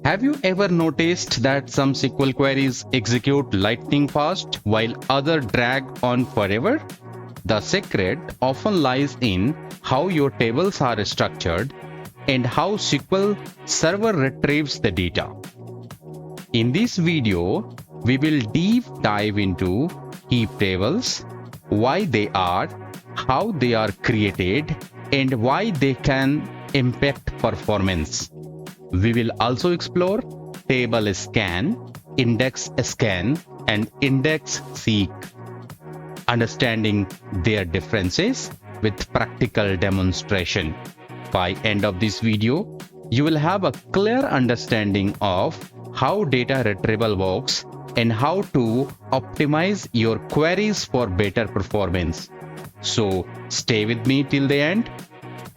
Have you ever noticed that some SQL queries execute lightning fast while others drag on forever? The secret often lies in how your tables are structured and how SQL Server retrieves the data. In this video, we will deep dive into heap tables, why they are, how they are created, and why they can impact performance. We will also explore table scan, index scan, and index seek, understanding their differences with practical demonstration. By end of this video, you will have a clear understanding of how data retrieval works and how to optimize your queries for better performance. So stay with me till the end,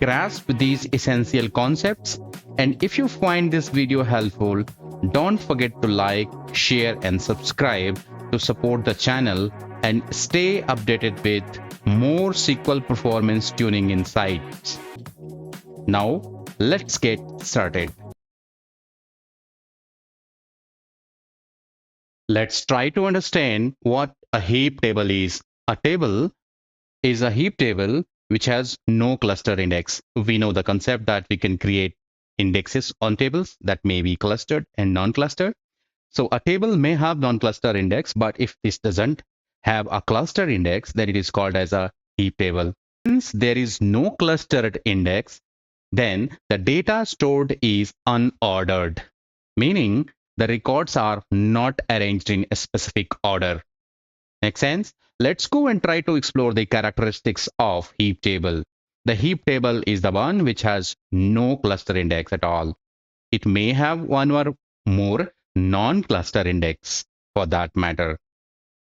grasp these essential concepts, and if you find this video helpful, don't forget to like, share, and subscribe to support the channel and stay updated with more SQL performance tuning insights. Now, let's get started. Let's try to understand what a heap table is. A table is a heap table which has no cluster index. We know the concept that we can create indexes on tables that may be clustered and non-clustered. So a table may have non-cluster index, but if this doesn't have a cluster index, then it is called as a heap table. Since there is no clustered index, then the data stored is unordered, meaning the records are not arranged in a specific order. Make sense? Let's go and try to explore the characteristics of heap table. The heap table is the one which has no cluster index at all. It may have one or more non-cluster index for that matter.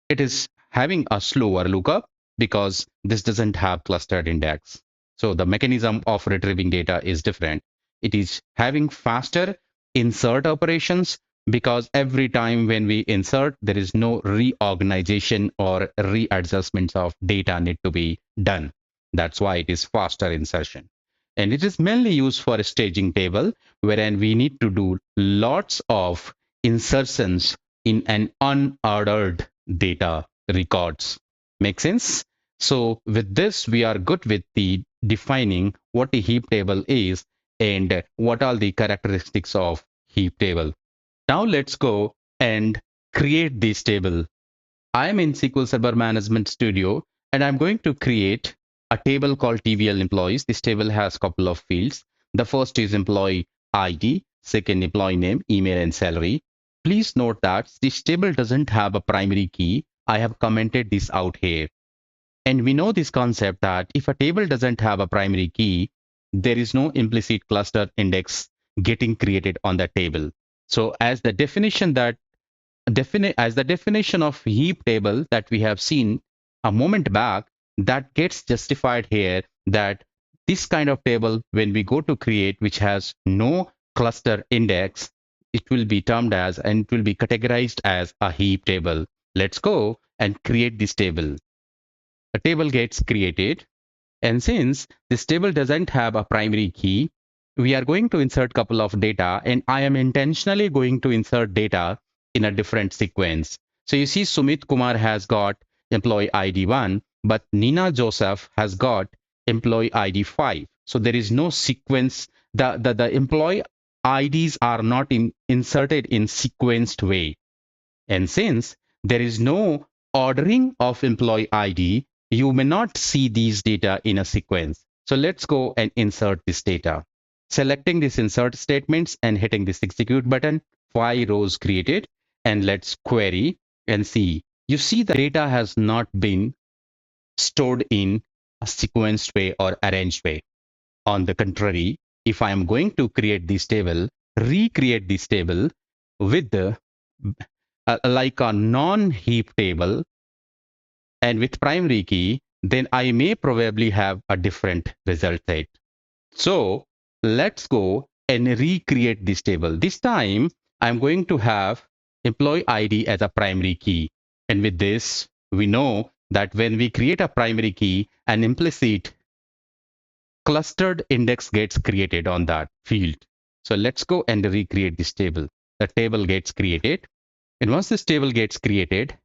It is having a slower lookup because this doesn't have clustered index. So the mechanism of retrieving data is different. It is having faster insert operations because every time when we insert, there is no reorganization or readjustments of data need to be done. That's why it is faster insertion. And it is mainly used for a staging table, wherein we need to do lots of insertions in an unordered data records. Make sense? So with this, we are good with the defining what a heap table is and what are the characteristics of heap table. Now let's go and create this table. I am in SQL Server Management Studio and I'm going to create a table called TVL employees. This table has a couple of fields. The first is employee ID, second employee name, email, and salary. Please note that this table doesn't have a primary key. I have commented this out here. And we know this concept that if a table doesn't have a primary key, there is no implicit cluster index getting created on that table. So as the definition of heap table that we have seen a moment back, that gets justified here that this kind of table, when we go to create, which has no cluster index, it will be termed as and it will be categorized as a heap table. Let's go and create this table. A table gets created, and since this table doesn't have a primary key, we are going to insert a couple of data, and I am intentionally going to insert data in a different sequence. So you see Sumit Kumar has got employee ID 1, but Nina Joseph has got employee ID 5. So there is no sequence. The employee IDs are not inserted in sequenced way. And since there is no ordering of employee ID, you may not see these data in a sequence. So let's go and insert this data. Selecting this insert statements and hitting this execute button, 5 rows created, and let's query and see. You see the data has not been stored in a sequenced way or arranged way. On the contrary, if I am going to create this table, recreate this table with the like a non-heap table and with primary key, then I may probably have a different result set. So let's go and recreate this table. This time, I'm going to have employee ID as a primary key. And with this, we know that when we create a primary key, an implicit clustered index gets created on that field. So let's go and recreate this table. The table gets created. And once this table gets created,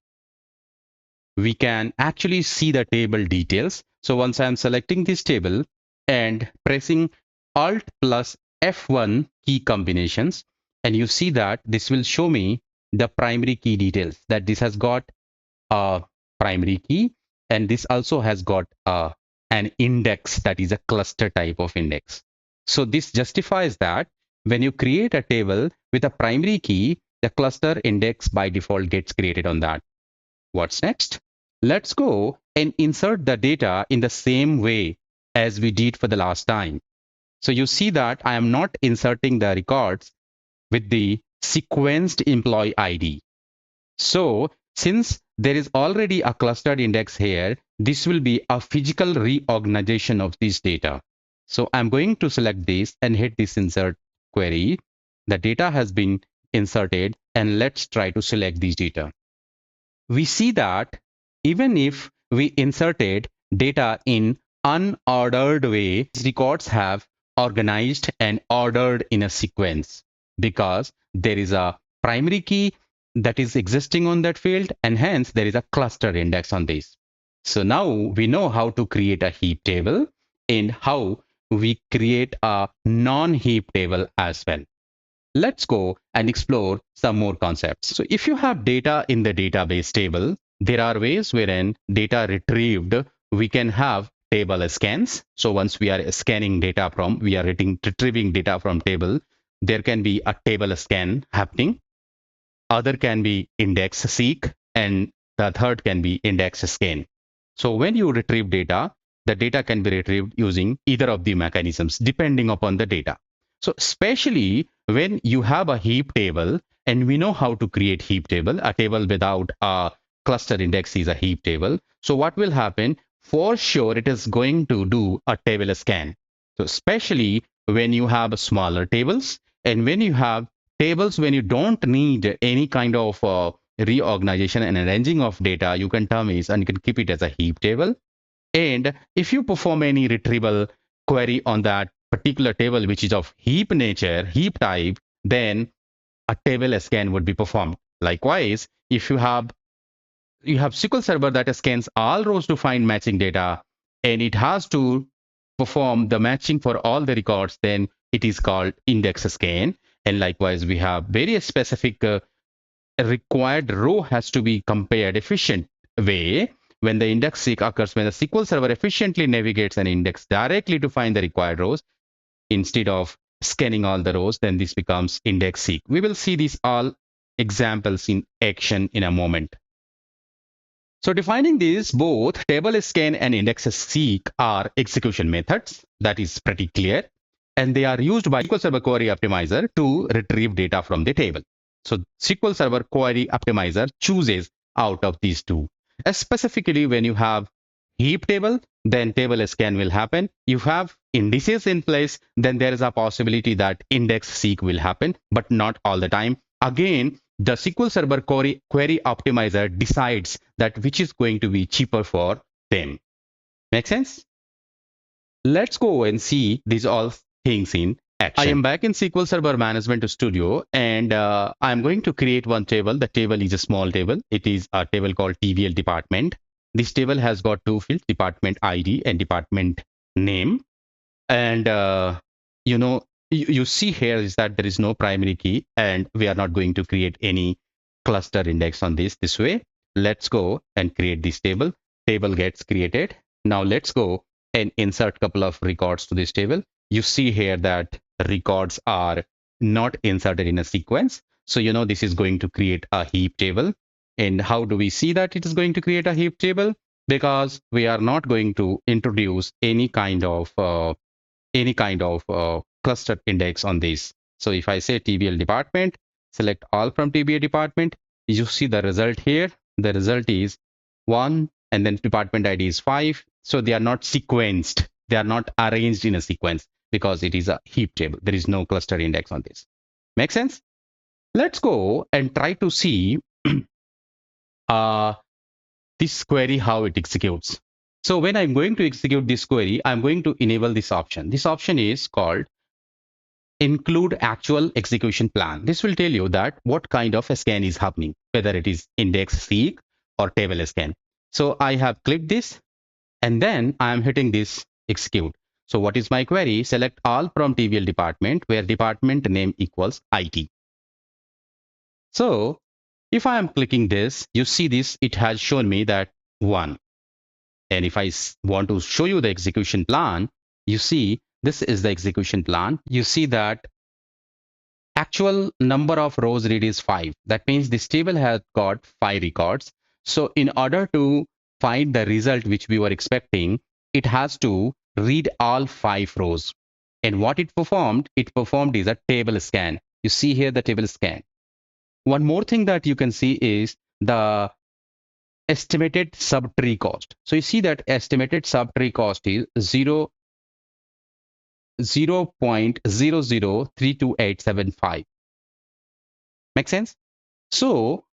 we can actually see the table details. So once I'm selecting this table and pressing Alt plus F1 key combinations, and you see that this will show me the primary key details, that this has got a primary key, and this also has got an index, that is a cluster type of index. So this justifies that when you create a table with a primary key, the cluster index by default gets created on that. What's next? Let's go and insert the data in the same way as we did for the last time. So you see that I am not inserting the records with the sequenced employee ID. So since there is already a clustered index here, this will be a physical reorganization of this data. So I'm going to select this and hit this insert query. The data has been inserted, and let's try to select these data. We see that even if we inserted data in unordered way, records have organized and ordered in a sequence because there is a primary key that is existing on that field, and hence there is a cluster index on this. So now we know how to create a heap table and how we create a non-heap table as well. Let's go and explore some more concepts. So if you have data in the database table, there are ways wherein data retrieved, we can have table scans. So once we are scanning data from, we are retrieving data from table, there can be a table scan happening. Other can be index seek, and the third can be index scan. So when you retrieve data, the data can be retrieved using either of the mechanisms depending upon the data. So especially when you have a heap table, and we know how to create heap table, a table without a cluster index is a heap table. So what will happen? For sure, it is going to do a table scan. So especially when you have smaller tables, and when you have tables when you don't need any kind of reorganization and arranging of data, you can term it and you can keep it as a heap table. And if you perform any retrieval query on that particular table, which is of heap nature, heap type, then a table scan would be performed. Likewise, if you have SQL Server that scans all rows to find matching data, and it has to perform the matching for all the records, then it is called index scan. And likewise, we have very specific required row has to be compared efficient way. When the index seek occurs, when the SQL Server efficiently navigates an index directly to find the required rows instead of scanning all the rows, then this becomes index seek. We will see these all examples in action in a moment. So defining these, both table scan and index seek are execution methods. That is pretty clear. And they are used by SQL Server Query Optimizer to retrieve data from the table. So SQL Server Query Optimizer chooses out of these two. Specifically, when you have heap table, then table scan will happen. You have indices in place, then there is a possibility that index seek will happen, but not all the time. Again, the SQL Server Query Optimizer decides that which is going to be cheaper for them. Make sense? Let's go and see these all things in action. I am back in SQL Server Management Studio, and I'm going to create one table. The table is a small table. It is a table called TVL department. This table has got two fields, department ID and department name. And you see here is that there is no primary key, and we are not going to create any cluster index on this way. Let's go and create this table. Table gets created. Now let's go and insert a couple of records to this table. You see here that records are not inserted in a sequence. So this is going to create a heap table. And how do we see that it is going to create a heap table? Because we are not going to introduce any kind of cluster index on this. So if I say TBL department, select all from TBL department, you see the result here. The result is 1, and then department ID is 5. So they are not sequenced. They are not arranged in a sequence because it is a heap table. There is no cluster index on this. Make sense? Let's go and try to see this query, how it executes. So when I'm going to execute this query, I'm going to enable this option. This option is called include actual execution plan. This will tell you that what kind of a scan is happening, whether it is index seek or table scan. So I have clicked this and then I am hitting this execute. So what is my query? Select all from TVL department where department name equals IT. So if I am clicking this, you see this, it has shown me that 1. And if I want to show you the execution plan, you see this is the execution plan. You see that actual number of rows read is 5. That means this table has got 5 records. So in order to find the result which we were expecting, it has to read all 5 rows. And what it performed is a table scan. You see here the table scan. One more thing that you can see is the estimated subtree cost. So you see that estimated subtree cost is 0.0032875. Make sense? So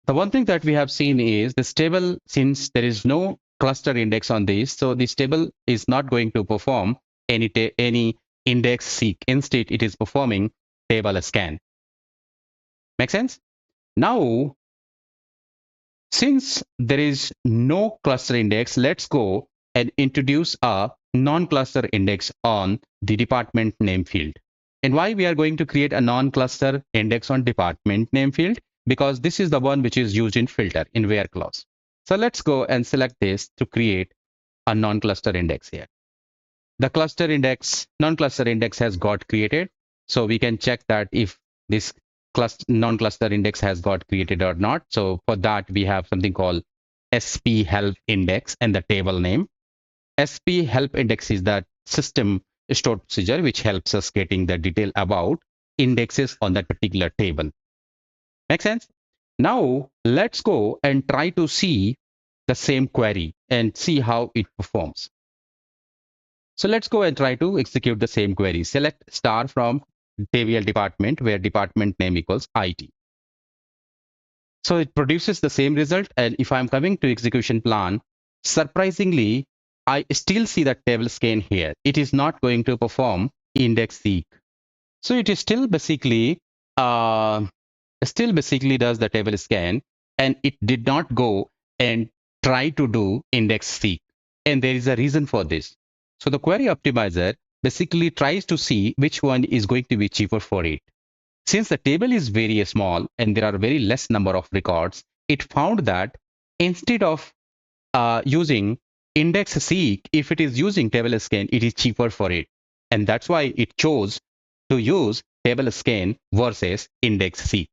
the one thing that we have seen is this table, since there is no cluster index on this, so this table is not going to perform any index seek. Instead, it is performing table scan. Make sense? Now, since there is no cluster index, let's go and introduce a non-cluster index on the department name field. And why we are going to create a non-cluster index on department name field? Because this is the one which is used in filter in where clause. So let's go and select this to create a non-cluster index here. The cluster index, non-cluster index has got created. So we can check that if this non-cluster index has got created or not. So for that, we have something called SP help index and the table name. SP help index is that system stored procedure which helps us getting the detail about indexes on that particular table. Make sense? Now let's go and try to see the same query and see how it performs. So let's go and try to execute the same query. Select star from TVL department where department name equals IT. So it produces the same result. And if I'm coming to execution plan, surprisingly, I still see that table scan here. It is not going to perform index seek. So it is still basically does the table scan, and it did not go and try to do index seek. And there is a reason for this. So the query optimizer basically tries to see which one is going to be cheaper for it. Since the table is very small and there are very less number of records, it found that instead of using index seek, if it is using table scan, it is cheaper for it. And that's why it chose to use table scan versus index seek.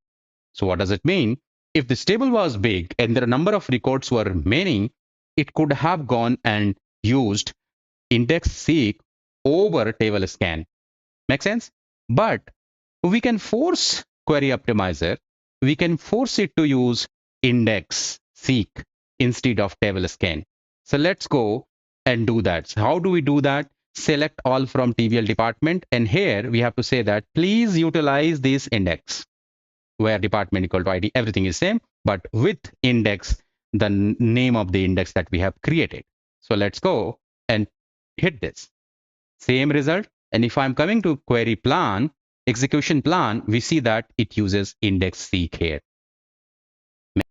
So what does it mean? If this table was big and the number of records were many, it could have gone and used index seek over table scan. Make sense? But we can force query optimizer, we can force it to use index seek instead of table scan. So let's go and do that. So how do we do that? Select all from TVL department. And here we have to say that please utilize this index where department equal to ID, everything is same, but with index, the name of the index that we have created. So let's go and hit this. Same result. And if I'm coming to query plan, execution plan, we see that it uses index seek here.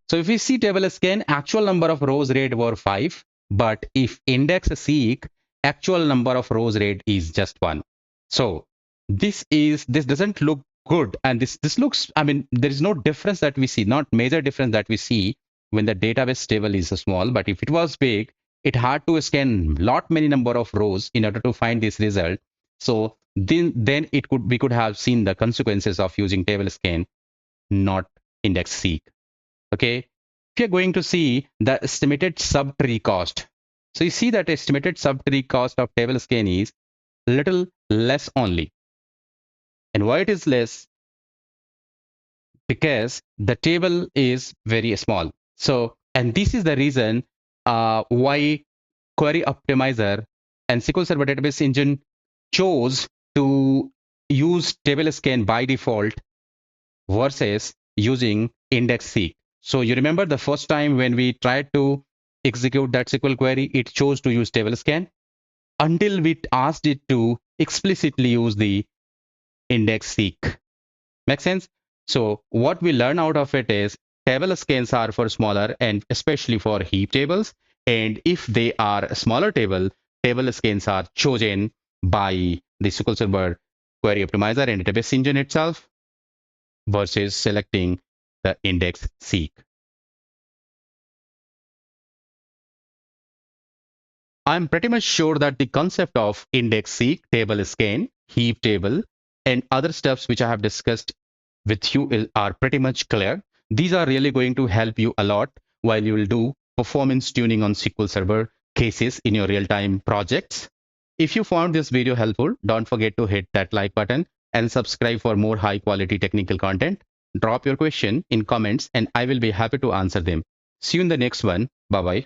So if we see table scan, actual number of rows read were 5, but if index seek, actual number of rows read is just 1. So this doesn't look good, and this looks, I mean, there is no difference that we see, not major difference that we see when the database table is small. But if it was big, it had to scan many number of rows in order to find this result. So then we could have seen the consequences of using table scan, not index seek. Okay, if you're going to see the estimated subtree cost, so you see that estimated subtree cost of table scan is little less only. And why it is less? Because the table is very small. So, and this is the reason why query optimizer and SQL Server database engine chose to use table scan by default versus using index seek. So you remember the first time when we tried to execute that SQL query, it chose to use table scan. until we asked it to explicitly use the index seek. Make sense? So what we learn out of it is table scans are for smaller and especially for heap tables. And if they are a smaller table, table scans are chosen by the SQL Server query optimizer and database engine itself versus selecting the index seek. I'm pretty much sure that the concept of index seek, table scan, heap table, and other steps which I have discussed with you are pretty much clear. These are really going to help you a lot while you will do performance tuning on SQL Server cases in your real-time projects. If you found this video helpful, don't forget to hit that like button and subscribe for more high-quality technical content. Drop your question in comments and I will be happy to answer them. See you in the next one. Bye-bye.